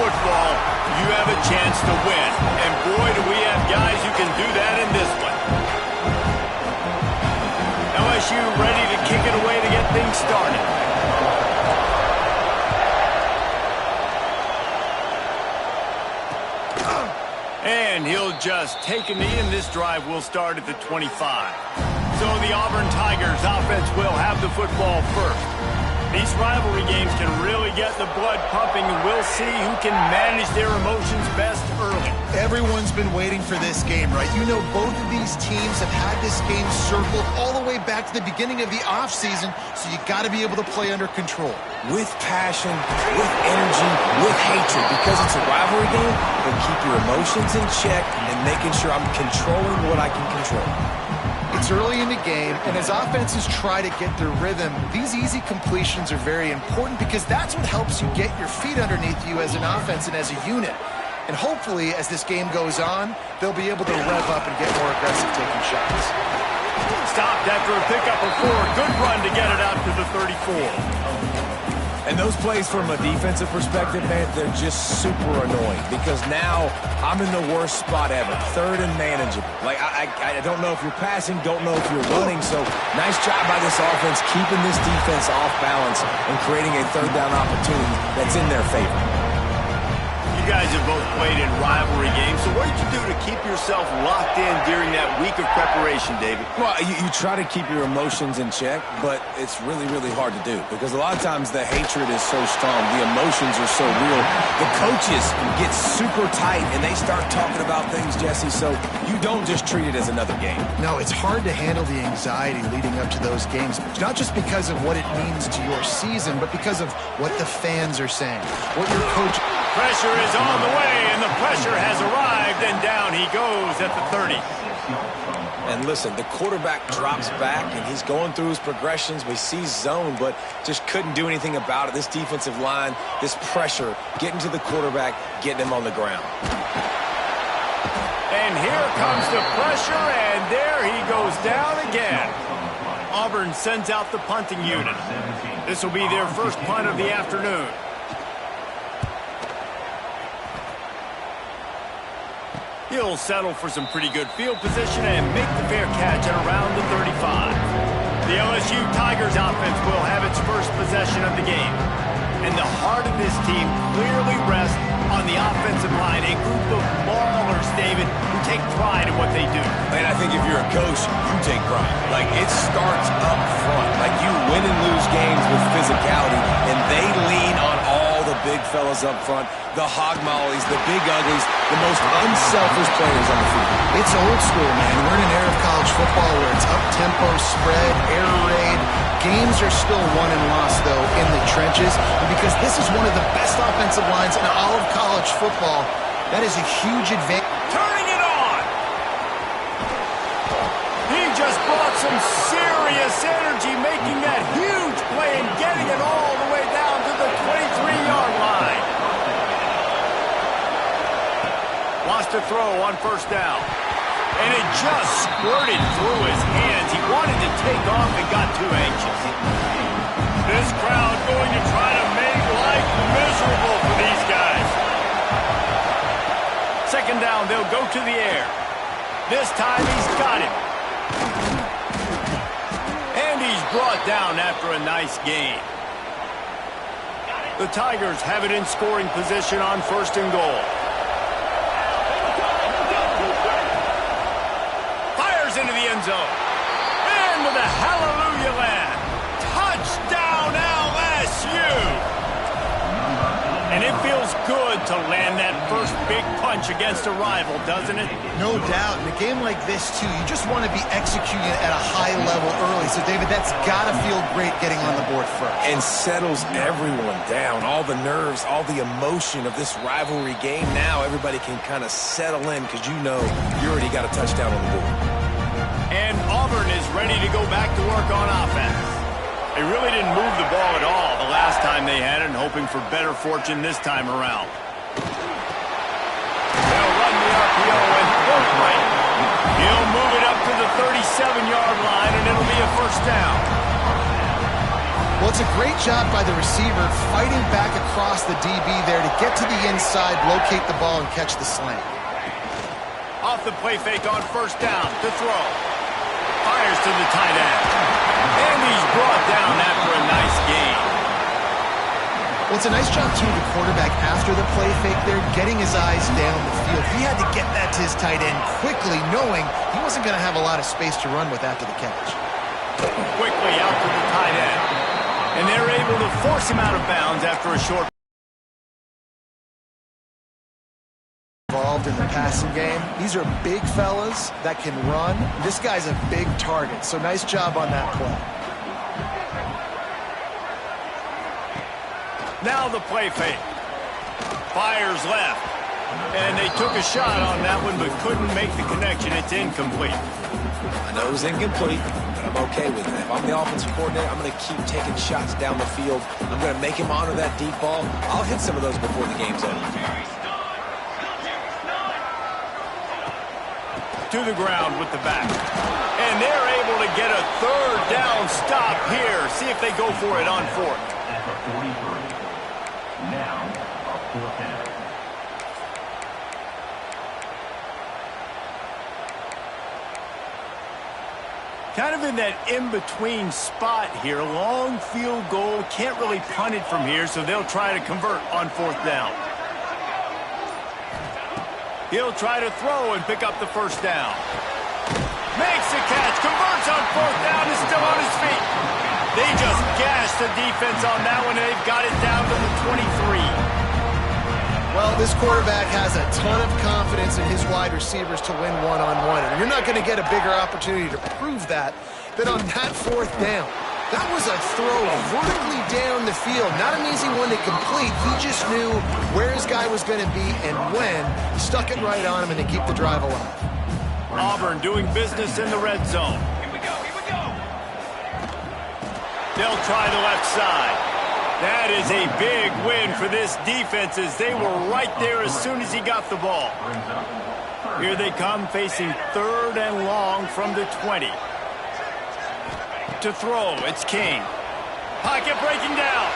football, you have a chance to win. And boy, do we have guys who can do that in this one. LSU ready to kick it away to get things started. And he'll just take a knee, and this drive will start at the 25. So the Auburn Tigers offense will have the football first. These rivalry games can really get the blood pumping, and we'll see who can manage their emotions best early. Everyone's been waiting for this game, right? You know, both of these teams have had this game circled all the way back to the beginning of the offseason, so you got to be able to play under control. With passion, with energy, with hatred, because it's a rivalry game, but keep your emotions in check and making sure I'm controlling what I can control. It's early in the game, and as offenses try to get their rhythm, these easy completions are very important because that's what helps you get your feet underneath you as an offense and as a unit. And hopefully, as this game goes on, they'll be able to rev up and get more aggressive taking shots. Stopped after a pickup of 4. Good run to get it out to the 34. And those plays from a defensive perspective, man, they're just super annoying because now I'm in the worst spot ever. Third and manageable. Like, I don't know if you're passing, don't know if you're running. So nice job by this offense keeping this defense off balance and creating a third down opportunity that's in their favor. You guys have both played in rivalry games, so what did you do to keep yourself locked in during that week of preparation, David? Well, you try to keep your emotions in check, but it's really, really hard to do because a lot of times the hatred is so strong, the emotions are so real. The coaches get super tight and they start talking about things, Jesse, so you don't just treat it as another game. No, it's hard to handle the anxiety leading up to those games, not just because of what it means to your season, but because of what the fans are saying, what your coach... Pressure is on the way, and the pressure has arrived, and down he goes at the 30. And listen, the quarterback drops back, and he's going through his progressions. We see zone, but just couldn't do anything about it. This defensive line, this pressure, getting to the quarterback, getting him on the ground. And here comes the pressure, and there he goes down again. Auburn sends out the punting unit. This will be their first punt of the afternoon. He'll settle for some pretty good field position and make the fair catch at around the 35. The LSU Tigers offense will have its first possession of the game. And the heart of this team clearly rests on the offensive line, a group of ballers, David, who take pride in what they do. And I think if you're a coach, you take pride. Like, it starts up front. Like, you win and lose games with physicality, and they lean on all the big fellas up front, the hog mollies, the big uglies, the most unselfish players on the field. It's old school, man. We're in an era of college football where it's up-tempo, spread, air raid. Games are still won and lost, though, in the trenches. And because this is one of the best offensive lines in all of college football, that is a huge advantage. Turning it on! He just brought some serious energy, making that huge play and getting it all the way down to the 23-yard line. Lost a throw on first down. And it just squirted through his hands. He wanted to take off and got too anxious. This crowd going to try to make life miserable for these guys. Second down, they'll go to the air. This time he's got it. And he's brought down after a nice gain. The Tigers have it in scoring position on first and goal. Into the end zone. Into the hallelujah land. Touchdown LSU. And it feels good to land that first big punch against a rival, doesn't it? No doubt. In a game like this, too, you just want to be executing it at a high level early. So, David, that's got to feel great getting on the board first. And settles everyone down. All the nerves, all the emotion of this rivalry game. Now everybody can kind of settle in because you know you already got a touchdown on the board. And Auburn is ready to go back to work on offense. They really didn't move the ball at all the last time they had it, and hoping for better fortune this time around. They'll run the RPO and work right. He'll move it up to the 37-yard line, and it'll be a first down. Well, it's a great job by the receiver fighting back across the DB there to get to the inside, locate the ball, and catch the slant. Off the play fake on first down to throw. Fires to the tight end. And he's brought down after a nice gain. Well, it's a nice job, too, of the quarterback after the play fake there, getting his eyes down the field. He had to get that to his tight end quickly, knowing he wasn't going to have a lot of space to run with after the catch. Quickly out to the tight end. And they're able to force him out of bounds after a short. Involved in the passing game. These are big fellas that can run. This guy's a big target, so nice job on that play. Now the play fake. Fires left. And they took a shot on that one, but couldn't make the connection. It's incomplete. I know it was incomplete, but I'm okay with it. If I'm the offensive coordinator, I'm going to keep taking shots down the field. I'm going to make him honor that deep ball. I'll hit some of those before the game's over. To the ground with the back. And they're able to get a third down stop here. See if they go for it on fourth. At the 43. Now, a fourth down. Kind of in that in-between spot here. Long field goal. Can't really punt it from here, so they'll try to convert on fourth down. He'll try to throw and pick up the first down. Makes the catch. Converts on fourth down. Is still on his feet. They just gashed the defense on that one, and they've got it down to the 23. Well, this quarterback has a ton of confidence in his wide receivers to win one-on-one. And you're not going to get a bigger opportunity to prove that than on that fourth down. That was a throw vertically down the field. Not an easy one to complete. He just knew where his guy was going to be and when. Stuck it right on him and to keep the drive alive. Auburn doing business in the red zone. Here we go, here we go. They'll try the left side. That is a big win for this defense as they were right there as soon as he got the ball. Here they come facing third and long from the 20. To throw, it's King. Pocket breaking down.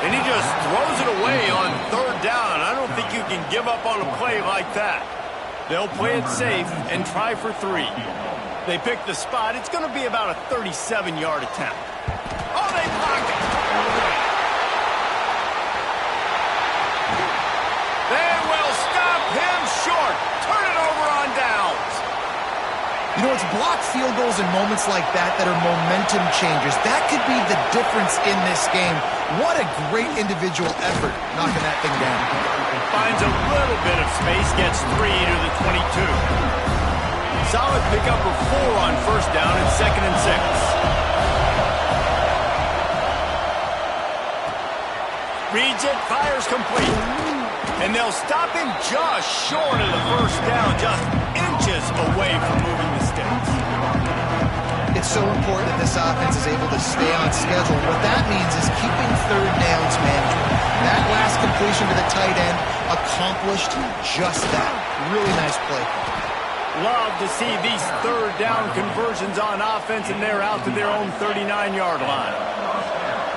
And he just throws it away on third down. I don't think you can give up on a play like that. They'll play it safe and try for 3. They pick the spot. It's going to be about a 37-yard attempt. Oh, they blocked it. They will stop him short. Turn it over on downs. You know, it's blocked field goals in moments like that that are momentum changers. That could be the difference in this game. What a great individual effort knocking that thing down. Finds a little bit of space, gets 3 to the 22. Solid pickup of 4 on first down and 2nd and 6. Reads it, fires complete. And they'll stop him just short of the first down, just inches away from moving the sticks. It's so important that this offense is able to stay on schedule. What that means is keeping third downs manageable. That last completion to the tight end accomplished just that. Really nice play. Love to see these third down conversions on offense, and they're out to their own 39-yard line.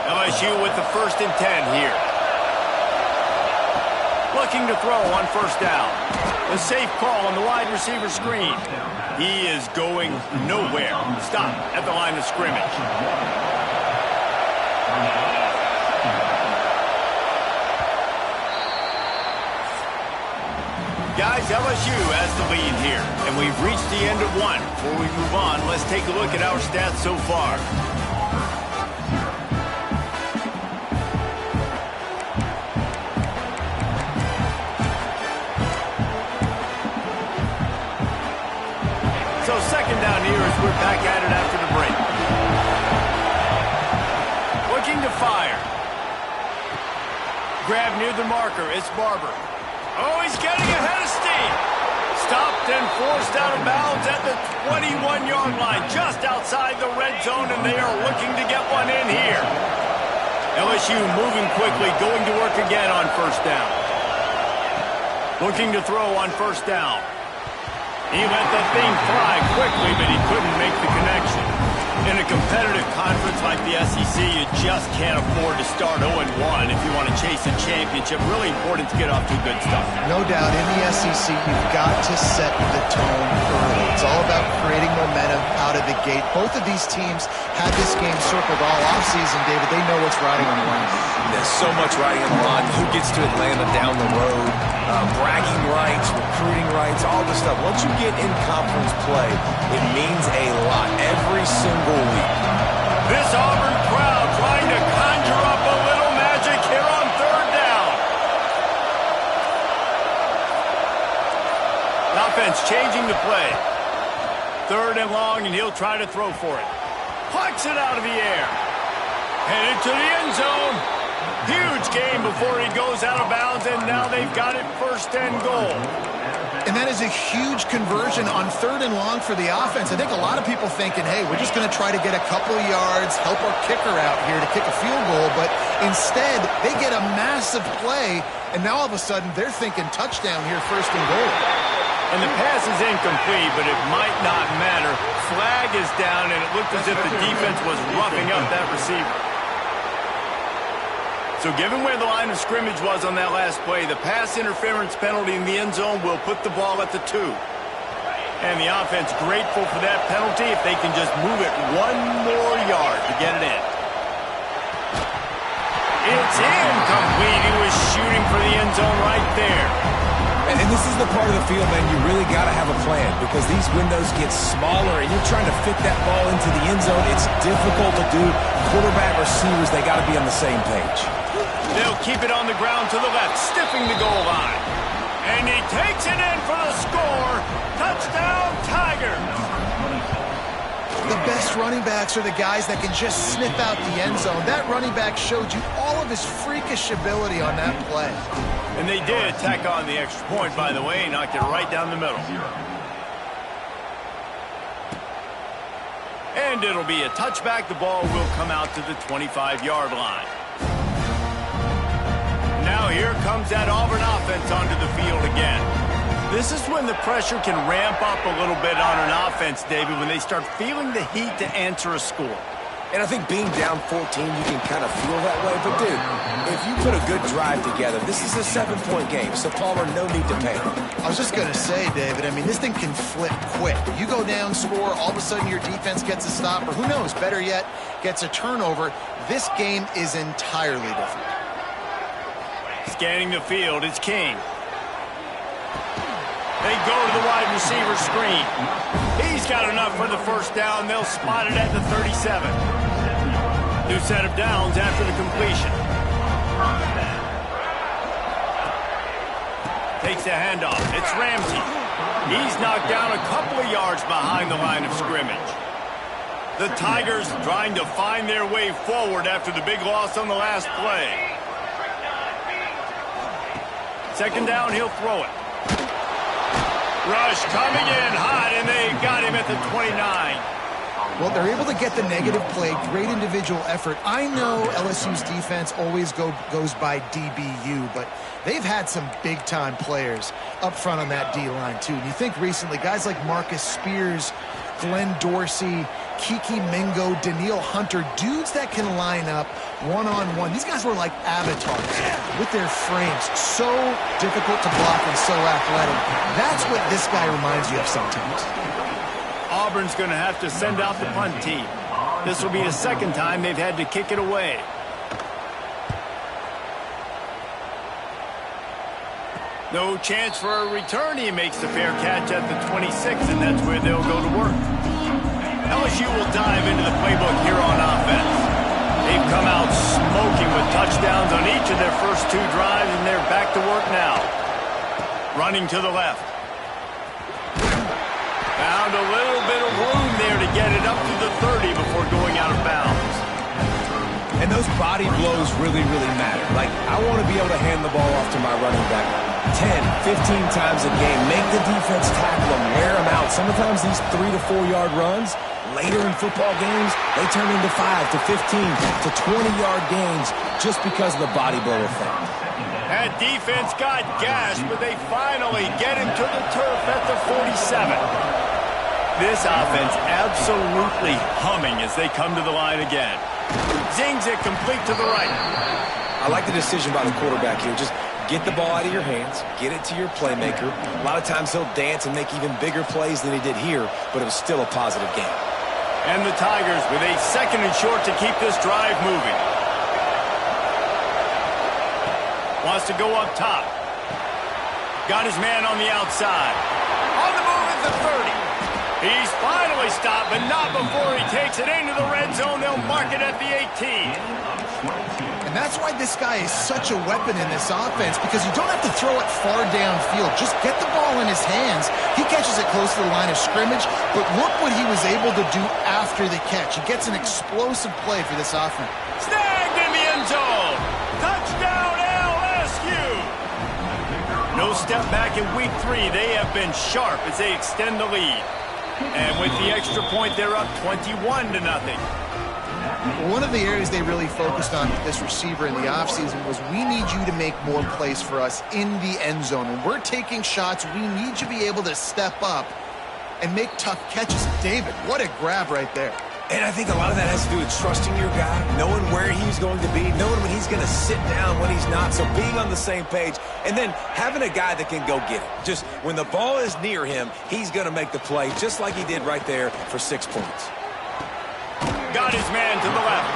LSU with the 1st and 10 here. Looking to throw on first down. A safe call on the wide receiver screen. He is going nowhere. Stop at the line of scrimmage. Guys, LSU has the lead here, and we've reached the end of one. Before we move on, let's take a look at our stats so far. So 2nd down here as we're back at it after the break. Looking to fire. Grab near the marker. It's Barber. Oh, he's getting ahead of steam. Stopped and forced out of bounds at the 21-yard line, just outside the red zone, and they are looking to get one in here. LSU moving quickly, going to work again on first down. Looking to throw on first down. He let that thing fly quickly, but he couldn't make the connection. In a competitive conference like the SEC, you just can't afford to start 0-1 if you want to chase a championship. Really important to get off to a good start. No doubt, in the SEC, you've got to set the tone early. It's all about creating momentum out of the gate. Both of these teams had this game circled all offseason, David. They know what's riding on the line. There's so much riding on the line. Who gets to Atlanta down the road? Bragging rights, recruiting rights, all this stuff. Once you get in conference play, it means a lot every single week. This Auburn crowd trying to conjure up a little magic here on third down. The offense changing the play. Third and long, and he'll try to throw for it. Plucks it out of the air. Headed to the end zone. Huge game before he goes out of bounds, and now they've got it first and goal. And that is a huge conversion on third and long for the offense. I think a lot of people thinking, hey, we're just going to try to get a couple of yards, help our kicker out here to kick a field goal. But instead, they get a massive play, and now all of a sudden they're thinking touchdown here, first and goal. And the pass is incomplete, but it might not matter. Flag is down, and it looked as if the defense was roughing up that receiver. So given where the line of scrimmage was on that last play, the pass interference penalty in the end zone will put the ball at the 2. And the offense grateful for that penalty if they can just move it one more yard to get it in. It's incomplete. He was shooting for the end zone right there. And this is the part of the field, man, you really got to have a plan because these windows get smaller and you're trying to fit that ball into the end zone. It's difficult to do. Quarterback, receivers, they got to be on the same page. They'll keep it on the ground to the left, stiffing the goal line. And he takes it in for the score. Touchdown, Tigers. The best running backs are the guys that can just snip out the end zone. That running back showed you all of his freakish ability on that play. And they did tack on the extra point, by the way, knocked it right down the middle. And it'll be a touchback. The ball will come out to the 25-yard line. Now here comes that Auburn offense onto the field again. This is when the pressure can ramp up a little bit on an offense, David, when they start feeling the heat to answer a score. And I think being down 14, you can kind of feel that way. But, dude, if you put a good drive together, this is a 7-point game. So, Palmer, no need to panic. I was just going to say, David, I mean, this thing can flip quick. You go down, score, all of a sudden your defense gets a stop, or who knows, better yet, gets a turnover. This game is entirely different. Scanning the field, it's King. They go to the wide receiver screen. He's got enough for the first down. They'll spot it at the 37. New set of downs after the completion. Takes the handoff. It's Ramsey. He's knocked down a couple of yards behind the line of scrimmage. The Tigers trying to find their way forward after the big loss on the last play. Second down, he'll throw it. Rush coming in hot, and they got him at the 29. Well, they're able to get the negative play, great individual effort. I know LSU's defense always goes by DBU, but they've had some big-time players up front on that D-line, too. And you think recently, guys like Marcus Spears, Glenn Dorsey, Kiki Mingo, Daniil Hunter, dudes that can line up one-on-one. These guys were like avatars with their frames. So difficult to block and so athletic. That's what this guy reminds you of sometimes. Auburn's going to have to send out the punt team. This will be the second time they've had to kick it away. No chance for a return. He makes the fair catch at the 26, and that's where they'll go to work. LSU will dive into the playbook here on offense. They've come out smoking with touchdowns on each of their first 2 drives, and they're back to work now. Running to the left. Found a little bit of room there to get it up to the 30 before going out of bounds. And those body blows really, really matter. Like, I want to be able to hand the ball off to my running back 10, 15 times a game. Make the defense tackle them, wear them out. Sometimes these 3 to 4 yard runs, later in football games, they turn into 5 to 15 to 20-yard gains just because of the body blow effect. That defense got gashed, but they finally get him to the turf at the 47. This offense absolutely humming as they come to the line again. Zings it complete to the right. I like the decision by the quarterback here. Just get the ball out of your hands, get it to your playmaker. A lot of times he'll dance and make even bigger plays than he did here, but it was still a positive game. And the Tigers with a 2nd and short to keep this drive moving. Wants to go up top. Got his man on the outside. On the move at the 30. He's finally stopped, but not before he takes it into the red zone. They'll mark it at the 18. And that's why this guy is such a weapon in this offense, because you don't have to throw it far downfield. Just get the ball in his hands. He catches it close to the line of scrimmage, but look what he was able to do after the catch. He gets an explosive play for this offense. Snagged in the end zone. Touchdown, LSU. No step back in week 3. They have been sharp as they extend the lead. And with the extra point, they're up 21-0. One of the areas they really focused on with this receiver in the offseason was, we need you to make more plays for us in the end zone. When we're taking shots, we need you to be able to step up and make tough catches. David, what a grab right there. And I think a lot of that has to do with trusting your guy, knowing where he's going to be, knowing when he's going to sit down, when he's not, so being on the same page, and then having a guy that can go get it. Just when the ball is near him, he's going to make the play, just like he did right there for 6 points. Got his man to the left.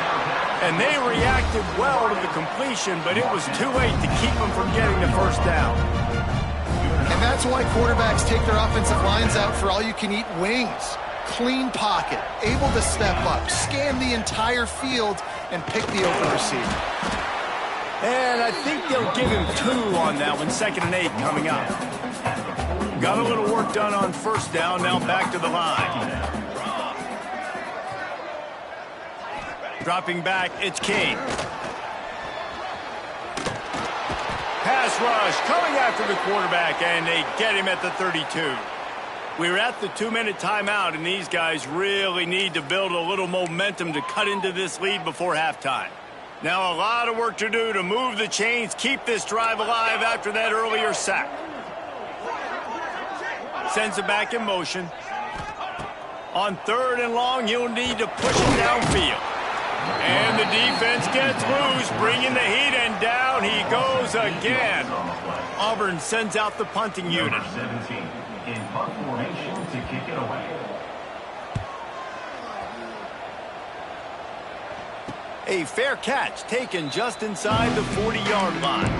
And they reacted well to the completion, but it was too late to keep him from getting the first down. And that's why quarterbacks take their offensive lines out for all-you-can-eat wings. Clean pocket, able to step up, scan the entire field, and pick the open receiver. And I think they'll give him 2 on that one. 2nd and 8 coming up. Got a little work done on first down. Now back to the line. Dropping back, it's King. Pass rush coming after the quarterback, and they get him at the 32. We're at the 2-minute timeout, and these guys really need to build a little momentum to cut into this lead before halftime. Now a lot of work to do to move the chains, keep this drive alive after that earlier sack. Sends it back in motion. On 3rd and long, he'll need to push it downfield. And the defense gets loose, bringing the heat, and down he goes again. Auburn sends out the punting unit. 17 in punt formation to kick it away. A fair catch taken just inside the 40-yard line.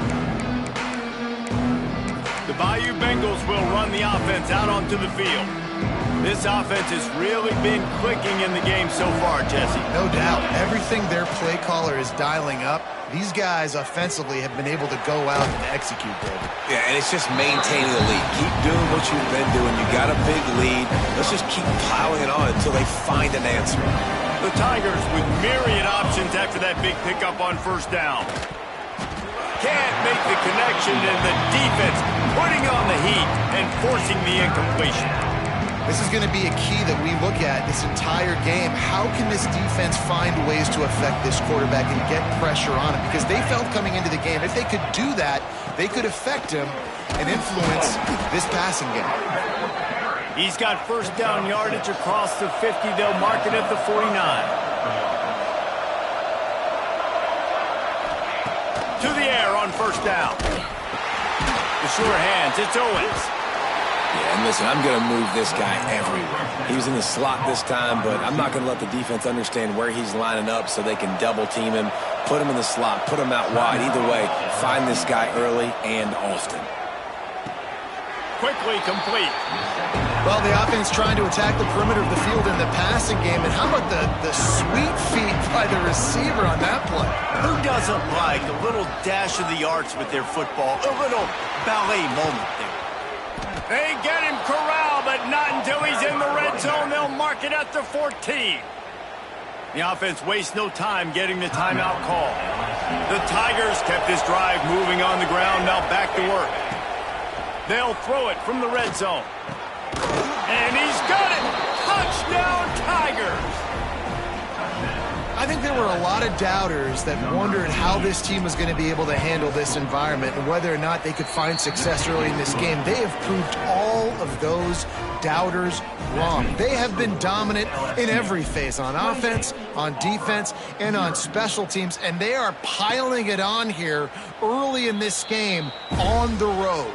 The Bayou Bengals will run the offense out onto the field. This offense has really been clicking in the game so far, Jesse. No doubt. Everything their play caller is dialing up, these guys offensively have been able to go out and execute, David. Yeah, and it's just maintaining the lead. Keep doing what you've been doing. You got a big lead. Let's just keep piling it on until they find an answer. The Tigers with myriad options after that big pickup on first down. Can't make the connection, and the defense putting on the heat and forcing the incompletion. This is going to be a key that we look at this entire game. How can this defense find ways to affect this quarterback and get pressure on him? Because they felt coming into the game, if they could do that, they could affect him and influence this passing game. He's got first down yardage across the 50. They'll mark it at the 49. To the air on first down. The sure hands, it's Owens. Yeah, and listen, I'm going to move this guy everywhere. He was in the slot this time, but I'm not going to let the defense understand where he's lining up so they can double team him, put him in the slot, put him out wide. Either way, find this guy early and often. Quickly complete. Well, the offense trying to attack the perimeter of the field in the passing game, and how about the sweet feet by the receiver on that play? Who doesn't like a little dash of the arts with their football, a little ballet moment there? They get him corralled, but not until he's in the red zone. They'll mark it at the 14. The offense wastes no time getting the timeout call. The Tigers kept this drive moving on the ground, now back to work. They'll throw it from the red zone. And he's got it! Touchdown, Tigers! I think there were a lot of doubters that wondered how this team was going to be able to handle this environment and whether or not they could find success early in this game. They have proved all of those doubters wrong. They have been dominant in every phase, on offense, on defense, and on special teams, and they are piling it on here early in this game on the road.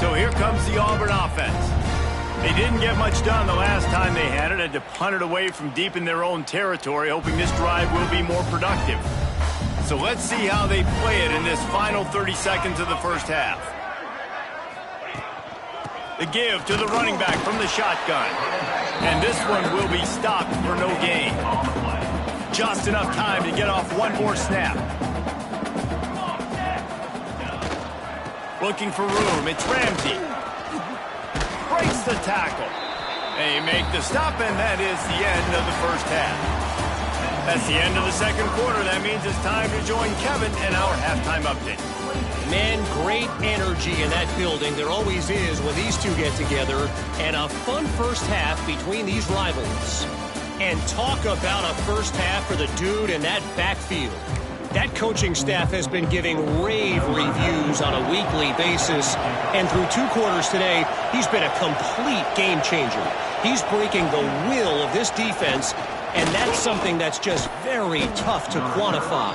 So here comes the Auburn offense. They didn't get much done the last time they had it, had to punt it away from deep in their own territory, hoping this drive will be more productive. So let's see how they play it in this final 30 seconds of the first half. The give to the running back from the shotgun. And this one will be stopped for no gain. Just enough time to get off one more snap. Looking for room, it's Ramsey. Breaks the tackle. They make the stop, and that is the end of the first half. That's the end of the second quarter. That means it's time to join Kevin and our halftime update. Man, great energy in that building. There always is when these two get together. And a fun first half between these rivals. And talk about a first half for the dude in that backfield. That coaching staff has been giving rave reviews on a weekly basis. And through 2 quarters today, he's been a complete game changer. He's breaking the will of this defense, and that's something that's just very tough to quantify.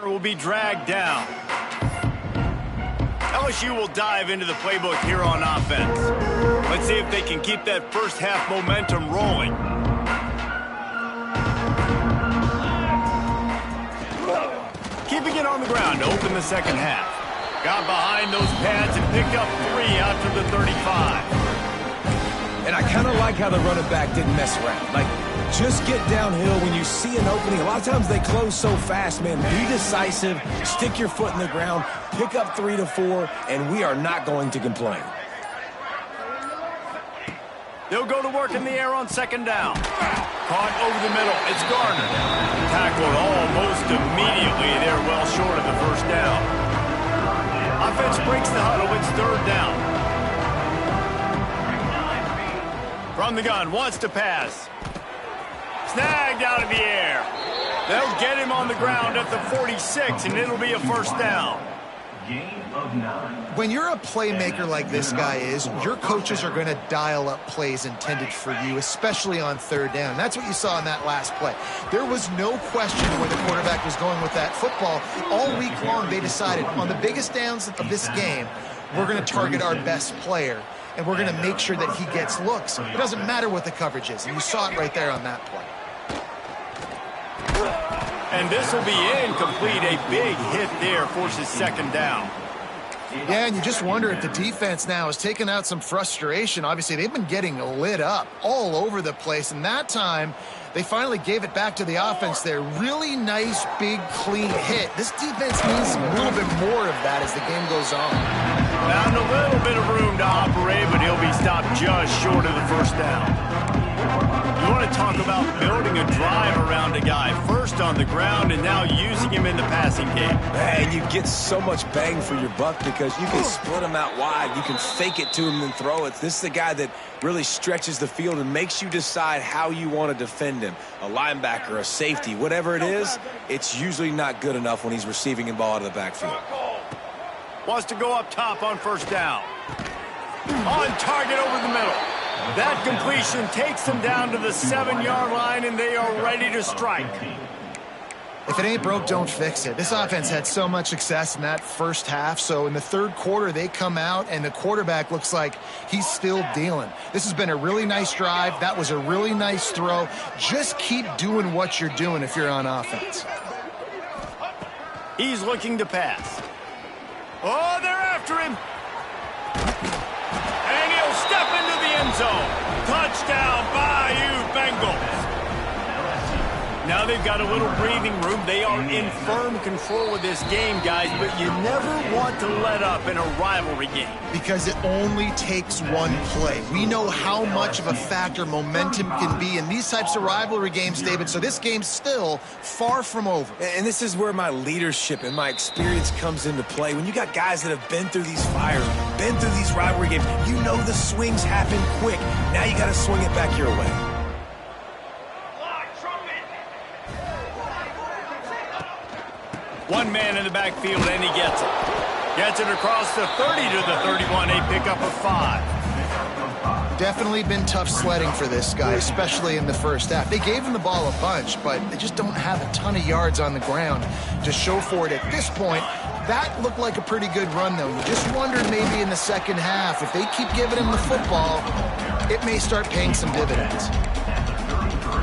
Will be dragged down. LSU will dive into the playbook here on offense. Let's see if they can keep that first half momentum rolling. keeping it on the ground to open the second half. Got behind those pads and picked up 3 out to the 35. And I kind of like how the running back didn't mess around. Like, just get downhill when you see an opening. A lot of times they close so fast, man. Be decisive, stick your foot in the ground, pick up 3 to 4, and we are not going to complain. They'll go to work in the air on second down. Caught over the middle. It's Garner. Tackled almost immediately. They're well short of the first down. Offense breaks the huddle. It's third down. From the gun, wants to pass. Snagged out of the air. They'll get him on the ground at the 46, and it'll be a first down. When you're a playmaker like this guy is, your coaches are going to dial up plays intended for you, especially on third down. That's what you saw in that last play. There was no question where the quarterback was going with that football. All week long, they decided on the biggest downs of this game, we're going to target our best player, and we're going to make sure that he gets looks. It doesn't matter what the coverage is, and you saw it right there on that play. And this will be incomplete. A big hit there forces second down. Yeah, and you just wonder if the defense now has taken out some frustration. Obviously, they've been getting lit up all over the place, and that time they finally gave it back to the offense there. Really nice, big, clean hit. This defense needs a little bit more of that as the game goes on. Found a little bit of room to operate, but he'll be stopped just short of the first down. You want to talk about building a drive around a guy. First on the ground and now using him in the passing game. And you get so much bang for your buck because you can split him out wide. You can fake it to him and throw it. This is the guy that really stretches the field and makes you decide how you want to defend him. A linebacker, a safety, whatever it is, it's usually not good enough when he's receiving the ball out of the backfield. Wants to go up top on first down. On target over the middle. That completion takes them down to the 7-yard line, and they are ready to strike. If it ain't broke, don't fix it. This offense had so much success in that first half, so in the third quarter, they come out, and the quarterback looks like he's still dealing. This has been a really nice drive. That was a really nice throw. Just keep doing what you're doing if you're on offense. He's looking to pass. Oh, they're after him. And he'll step into the end zone. Touchdown, Bayou Bengals. Now they've got a little breathing room. They are in firm control of this game, guys, but you never want to let up in a rivalry game. Because it only takes one play. We know how much of a factor momentum can be in these types of rivalry games, David, so this game's still far from over. And this is where my leadership and my experience comes into play. When you got guys that have been through these fires, been through these rivalry games, you know the swings happen quick. Now you got to swing it back your way. One man in the backfield, and he gets it. Gets it across the 30 to the 31, a pickup of 5. Definitely been tough sledding for this guy, especially in the first half. They gave him the ball a bunch, but they just don't have a ton of yards on the ground to show for it at this point. That looked like a pretty good run, though. You just wondered maybe in the second half, if they keep giving him the football, it may start paying some dividends.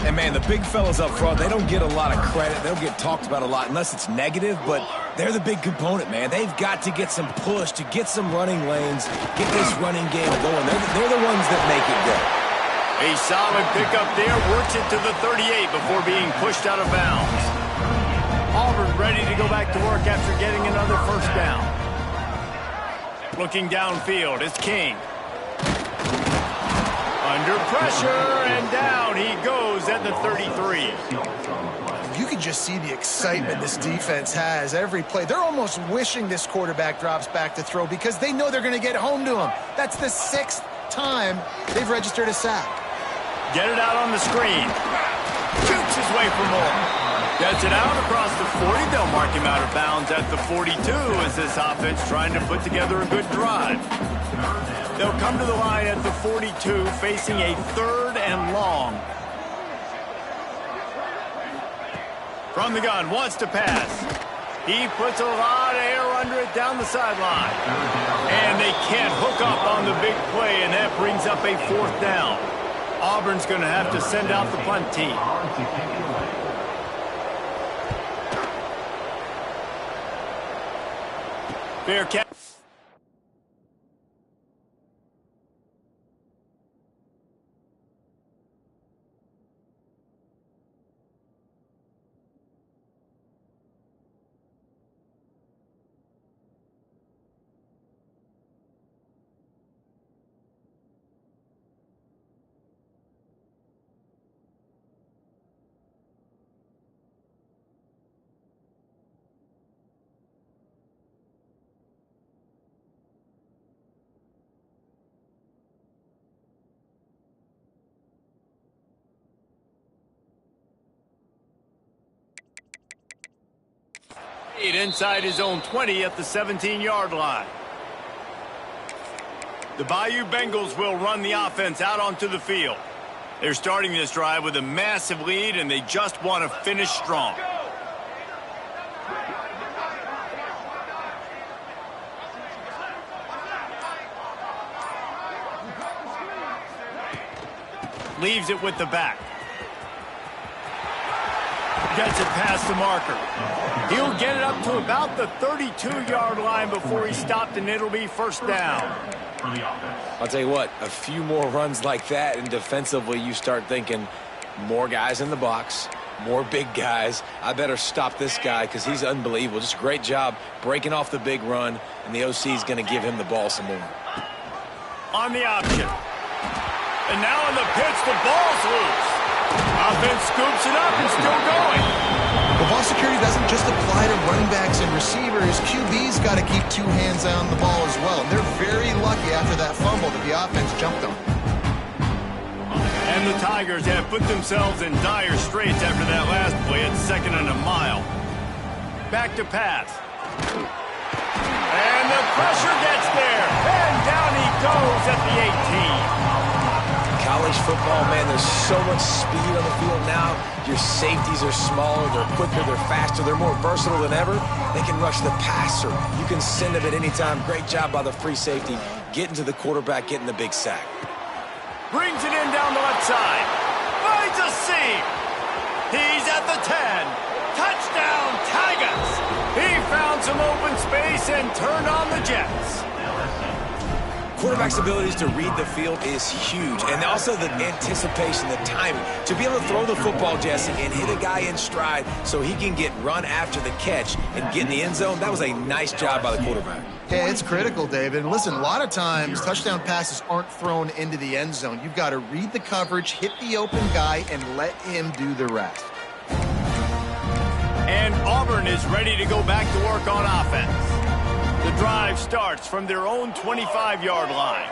And, man, the big fellas up front, they don't get a lot of credit. They don't get talked about a lot unless it's negative, but they're the big component, man. They've got to get some push to get some running lanes, get this running game going. They're the ones that make it go. A solid pickup there, works it to the 38 before being pushed out of bounds. Auburn ready to go back to work after getting another first down. Looking downfield, it's King. Under pressure, and down he goes at the 33. You can just see the excitement this defense has every play. They're almost wishing this quarterback drops back to throw because they know they're going to get home to him. That's the 6th time they've registered a sack. Get it out on the screen. Shoots his way for more. Gets it out across the 40. They'll mark him out of bounds at the 42 as this offense trying to put together a good drive. They'll come to the line at the 42, facing a 3rd and long. From the gun, wants to pass. He puts a lot of air under it down the sideline. And they can't hook up on the big play, and that brings up a 4th down. Auburn's going to have to send out the punt team. Fair catch. Inside his own 20 at the 17-yard line. The Bayou Bengals will run the offense out onto the field. They're starting this drive with a massive lead, and they just want to finish strong. Leaves it with the back. Gets it past the marker. He'll get it up to about the 32-yard line before he's stopped, and it'll be first down. I'll tell you what, a few more runs like that, and defensively you start thinking more guys in the box, more big guys. I better stop this guy because he's unbelievable. Just a great job breaking off the big run, and the OC is going to give him the ball some more. On the option. And now in the pitch, the ball's loose. Offense scoops it up and still going. The ball security doesn't just apply to running backs and receivers. QB's got to keep two hands on the ball as well. And they're very lucky after that fumble that the offense jumped on. And the Tigers have put themselves in dire straits after that last play at 2nd and a mile. Back to pass. And the pressure gets there. And down he goes at the 18. College football, man, there's so much speed on the field now. Your safeties are smaller, they're quicker, they're faster, they're more versatile than ever. They can rush the passer. You can send them at any time. Great job by the free safety, getting to the quarterback, getting the big sack. Brings it in down the left side. Finds a seam. He's at the 10. Touchdown, Tigers. He found some open space and turned on the Jets. Quarterback's abilities to read the field is huge, and also the anticipation, the timing. To be able to throw the football, Jesse, and hit a guy in stride so he can get run after the catch and get in the end zone, that was a nice job by the quarterback. Yeah, it's critical, David. And listen, a lot of times touchdown passes aren't thrown into the end zone. You've got to read the coverage, hit the open guy, and let him do the rest. And Auburn is ready to go back to work on offense. The drive starts from their own 25-yard line.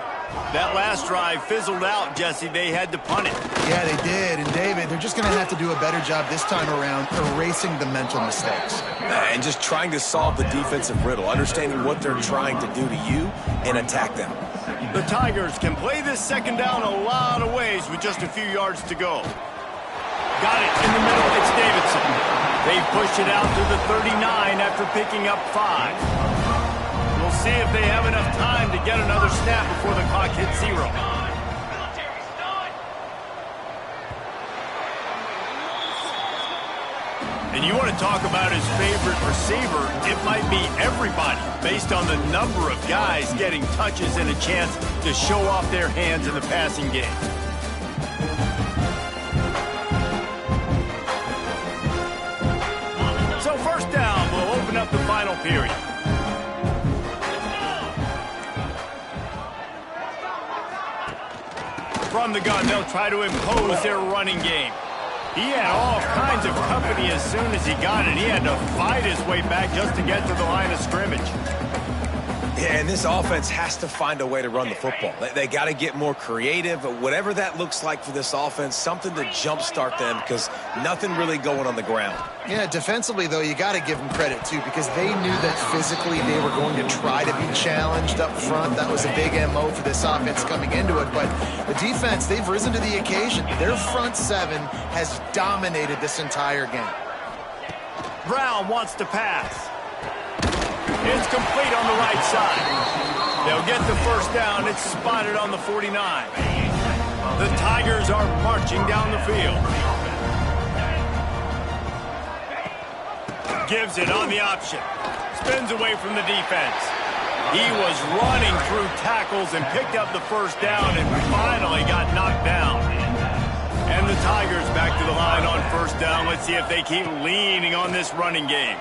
That last drive fizzled out, Jesse. They had to punt it. Yeah, they did. And, David, they're just going to have to do a better job this time around erasing the mental mistakes. And just trying to solve the defensive riddle, understanding what they're trying to do to you and attack them. The Tigers can play this second down a lot of ways with just a few yards to go. Got it in the middle. It's Davidson. They've pushed it out to the 39 after picking up 5. We'll see if they have enough time to get another snap before the clock hits 0. And you want to talk about his favorite receiver, it might be everybody, based on the number of guys getting touches and a chance to show off their hands in the passing game. So first down, we'll open up the final period. From the gun, they'll try to impose their running game. He had all kinds of company as soon as he got it. He had to fight his way back just to get to the line of scrimmage. Yeah, and this offense has to find a way to run the football. They got to get more creative, whatever that looks like for this offense, something to jumpstart them because nothing really going on the ground. Yeah, defensively, though, you got to give them credit, too, because they knew that physically they were going to try to be challenged up front. That was a big MO for this offense coming into it. But the defense, they've risen to the occasion. Their front seven has dominated this entire game. Brown wants to pass. It's complete on the right side. They'll get the first down. It's spotted on the 49. The Tigers are marching down the field. Gives it on the option. Spins away from the defense. He was running through tackles and picked up the first down and finally got knocked down. And the Tigers back to the line on first down. Let's see if they keep leaning on this running game.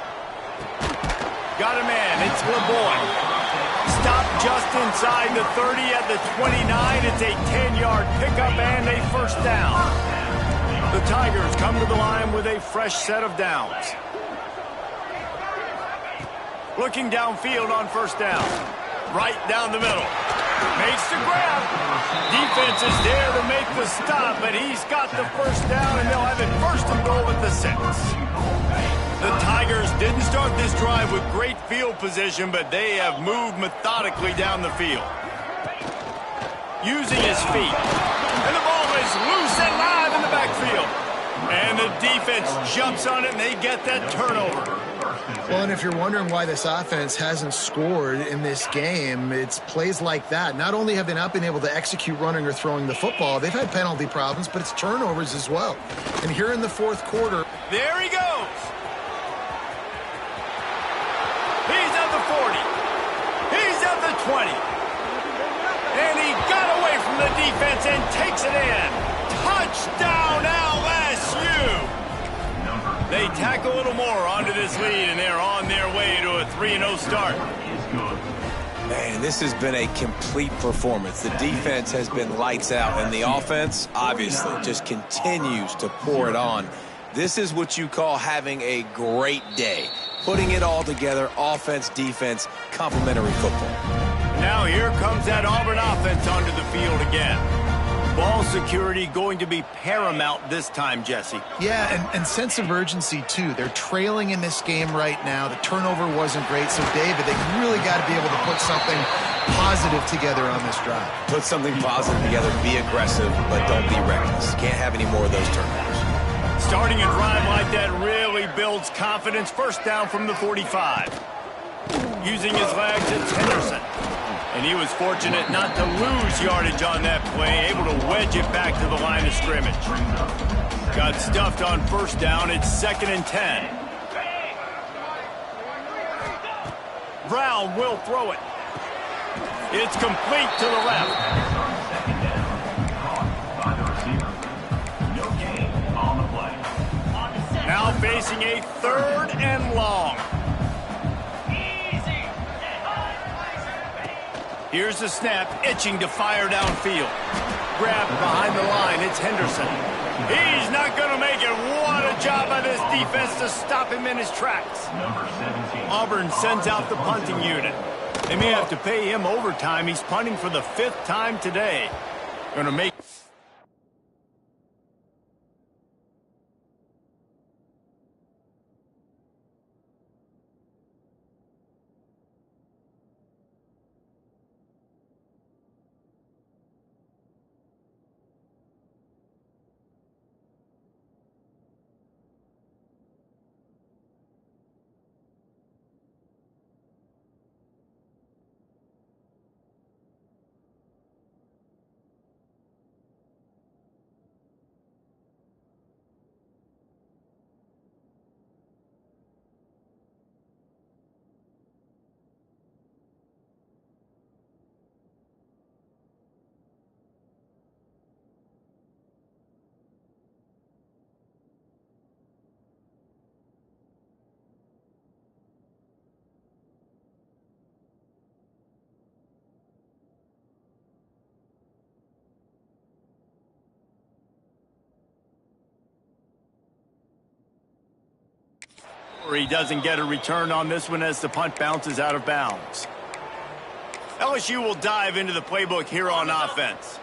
Got a man. It's LeBoy. Stop just inside the 30 at the 29. It's a 10-yard pickup and a first down. The Tigers come to the line with a fresh set of downs. Looking downfield on first down. Right down the middle. Makes the grab. Defense is there to make the stop, but he's got the first down, and they'll have it first and goal at the 6. The Tigers didn't start this drive with great field position, but they have moved methodically down the field. Using his feet. And the ball is loose and live in the backfield. And the defense jumps on it, and they get that turnover. Well, and if you're wondering why this offense hasn't scored in this game, it's plays like that. Not only have they not been able to execute running or throwing the football, they've had penalty problems, but it's turnovers as well. And here in the fourth quarter... There he goes. He's at the 40. He's at the 20. And he got away from the defense and takes it in. Touchdown, LSU! They tack a little more onto this lead, and they're on their way to a 3-0 start. Man, this has been a complete performance. The defense has been lights out, and the offense, obviously, just continues to pour it on. This is what you call having a great day. Putting it all together, offense, defense, complementary football. Now here comes that Auburn offense onto the field again. Ball security going to be paramount this time, Jesse. Yeah, and sense of urgency, too. They're trailing in this game right now. The turnover wasn't great. So, David, they really got to be able to put something positive together on this drive. Put something positive together, be aggressive, but don't be reckless. Can't have any more of those turnovers. Starting a drive like that really builds confidence. First down from the 45. Using his legs, it's Henderson. And he was fortunate not to lose yardage on that play, able to wedge it back to the line of scrimmage. Got stuffed on first down. It's 2nd and 10. Brown will throw it. It's complete to the left. Now facing a 3rd and long. Here's the snap, itching to fire downfield. Grabbed behind the line, it's Henderson. He's not going to make it. What a job by this defense to stop him in his tracks. Auburn sends out the punting unit. They may have to pay him overtime. He's punting for the 5th time today. Going to make... He doesn't get a return on this one as the punt bounces out of bounds. LSU will dive into the playbook here on offense.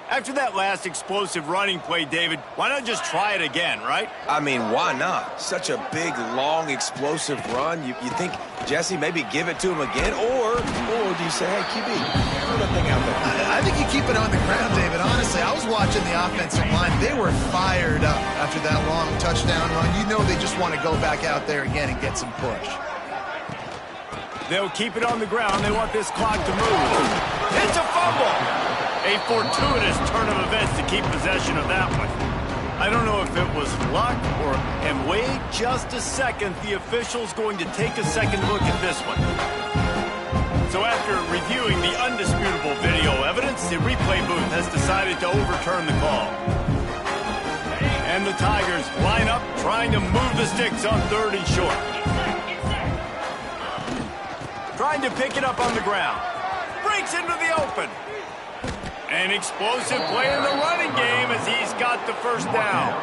After that last explosive running play, David, why not just try it again, right? I mean, why not? Such a big, long, explosive run. You think, Jesse, maybe give it to him again? Or do you say, hey, QB, throw that thing out there? I think you keep it on the ground, David. Honestly, I was watching the offensive line. They were fired up after that long touchdown run. You know they just want to go back out there again and get some push. They'll keep it on the ground. They want this clock to move. It's a fumble. A fortuitous turn of events to keep possession of that one. I don't know if it was luck or... And wait just a second. The official's going to take a second look at this one. So after reviewing the undisputable video evidence, the replay booth has decided to overturn the call. And the Tigers line up, trying to move the sticks on 3rd and short. Trying to pick it up on the ground. Breaks into the open. An explosive play in the running game as he's got the first down.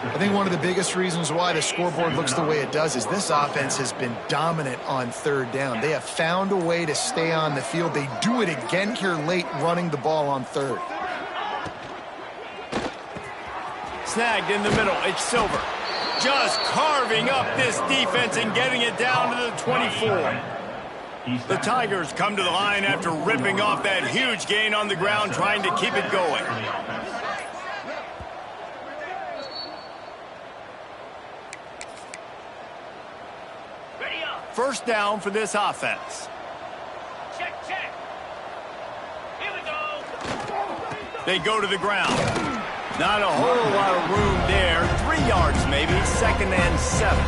I think one of the biggest reasons why the scoreboard looks the way it does is this offense has been dominant on 3rd down. They have found a way to stay on the field. They do it again here late, running the ball on 3rd. Snagged in the middle. It's Silver. Just carving up this defense and getting it down to the 24. The Tigers come to the line after ripping off that huge gain on the ground, trying to keep it going. First down for this offense. Check, check. Here we go. They go to the ground. Not a whole lot of room there. 3 yards maybe. 2nd and 7.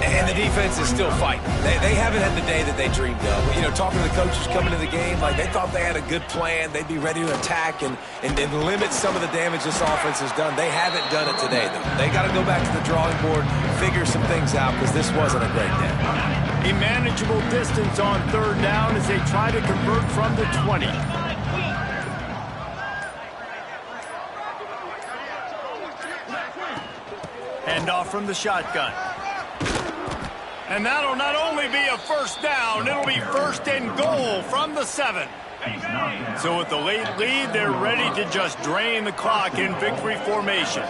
And the defense is still fighting. They haven't had the day that they dreamed of. You know, talking to the coaches coming to the game, like they thought they had a good plan. They'd be ready to attack and limit some of the damage this offense has done. They haven't done it today, though. They got to go back to the drawing board, figure some things out, because this wasn't a great day. A manageable distance on 3rd down as they try to convert from the 20. Hand off from the shotgun. And that'll not only be a first down, it'll be 1st and goal from the 7. So with the late lead, they're ready to just drain the clock in victory formation.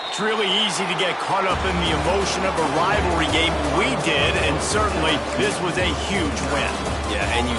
It's really easy to get caught up in the emotion of a rivalry game. We did, and certainly this was a huge win. Yeah, and you...